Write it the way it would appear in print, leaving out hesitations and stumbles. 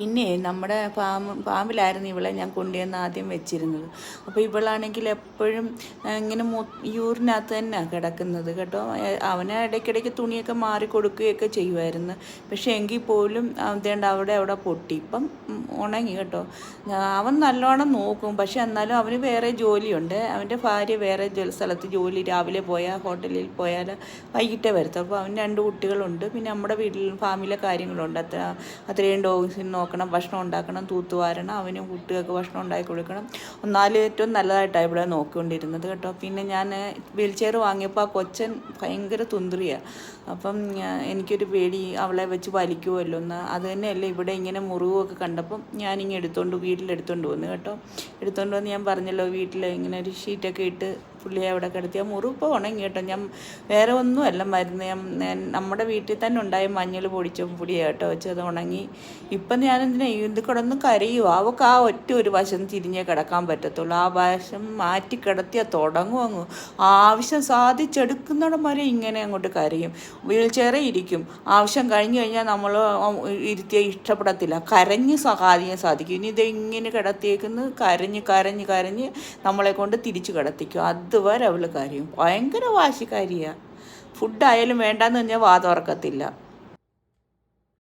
പിന്നെ നമ്മുടെ ഫാമിലായിരുന്നു ഇവളെ ഞാൻ കൊണ്ടുവന്ന് ആദ്യം വെച്ചിരുന്നത്. അപ്പോൾ ഇവളാണെങ്കിൽ എപ്പോഴും ഇങ്ങനെ യൂറിനകത്ത് തന്നെ കിടക്കുന്നത് കേട്ടോ. അവനെ ഇടയ്ക്കിടയ്ക്ക് തുണിയൊക്കെ മാറി കൊടുക്കുകയൊക്കെ ചെയ്യുമായിരുന്നു. പക്ഷേ എങ്കിൽ പോലും അതേണ്ട അവിടെ പൊട്ടി. ഇപ്പം ഉണങ്ങി കേട്ടോ. അവൻ നല്ലോണം നോക്കും. പക്ഷെ എന്നാലും അവന് വേറെ ജോലിയുണ്ട്. അവൻ്റെ ഭാര്യ വേറെ സ്ഥലത്ത് ജോലി, രാവിലെ പോയാൽ ഹോട്ടലിൽ പോയാൽ വൈകിട്ടേ വരത്തും. അപ്പോൾ അവന് 2 കുട്ടികളുണ്ട്. പിന്നെ നമ്മുടെ വീട്ടിൽ ഫാമിലെ കാര്യങ്ങളുണ്ട്. അത്രയും ഡോഗ്സിന് നോക്കണം, ഭക്ഷണം ഉണ്ടാക്കണം, തൂത്തുവാരണം, അവനും കുട്ടികൾക്ക് ഭക്ഷണം ഉണ്ടാക്കി കൊടുക്കണം. എന്നാലും ഏറ്റവും നല്ലതായിട്ടാണ് ഇവിടെ നോക്കിക്കൊണ്ടിരുന്നത് കേട്ടോ. പിന്നെ ഞാൻ വീൽ ചെയർ വാങ്ങിയപ്പോൾ ആ കൊച്ചൻ ഭയങ്കര തുന്തിരിയാണ്. അപ്പം എനിക്കൊരു പേടി അവളെ വെച്ച് വലിക്കുമല്ലോ എന്ന്. അത് തന്നെയല്ല ഇവിടെ ഇങ്ങനെ മുറിവൊക്കെ കണ്ടപ്പം ഞാനിങ്ങനെ വീട്ടിലെടുത്തോണ്ട് വന്നു കേട്ടോ. എടുത്തോണ്ട് വന്ന് ഞാൻ പറഞ്ഞല്ലോ, വീട്ടിൽ ഇങ്ങനെ ഒരു ഷീറ്റൊക്കെ ഇട്ട് പുള്ളിയെ അവിടെ കിടത്തി. ആ മുറിവ് ഇപ്പോൾ ഉണങ്ങി കേട്ടോ. ഞാൻ വേറെ ഒന്നുമല്ല മരുന്ന്, ഞാൻ നമ്മുടെ വീട്ടിൽ തന്നെ ഉണ്ടായ മഞ്ഞൾ പൊടിച്ച പൊടിയാണ് കേട്ടോ വെച്ചത്, ഉണങ്ങി. ഇപ്പം ഞാനെന്തിനാ ഇത് കിടന്ന് കരയുക. അവൾക്ക് ആ ഒരു വശം തിരിഞ്ഞേ കിടക്കാൻ പറ്റത്തുള്ളൂ. ആ വശം മാറ്റി കിടത്തിയാൽ തുടങ്ങും അങ്ങ്. ആവശ്യം സാധിച്ചെടുക്കുന്നിടം വരെ ഇങ്ങനെ അങ്ങോട്ട് കരയും. വീൽ ചെയറിൽ ഇരിക്കും. ആവശ്യം കഴിഞ്ഞ് കഴിഞ്ഞാൽ നമ്മൾ ഇരുത്തിയാൽ ഇഷ്ടപ്പെടത്തില്ല. കരഞ്ഞ് സാധിക്കും. ഇനി ഇതെങ്ങനെ കിടത്തിയേക്കുന്നു, കരഞ്ഞ് നമ്മളെ കൊണ്ട് തിരിച്ച് കിടത്തിക്കും. അതുവരെ അവൾ കരയും. ഭയങ്കര വാശിക്കാരിയാണ്. ഫുഡായാലും വേണ്ടാന്ന് പറഞ്ഞാൽ വാ തുറക്കത്തില്ല.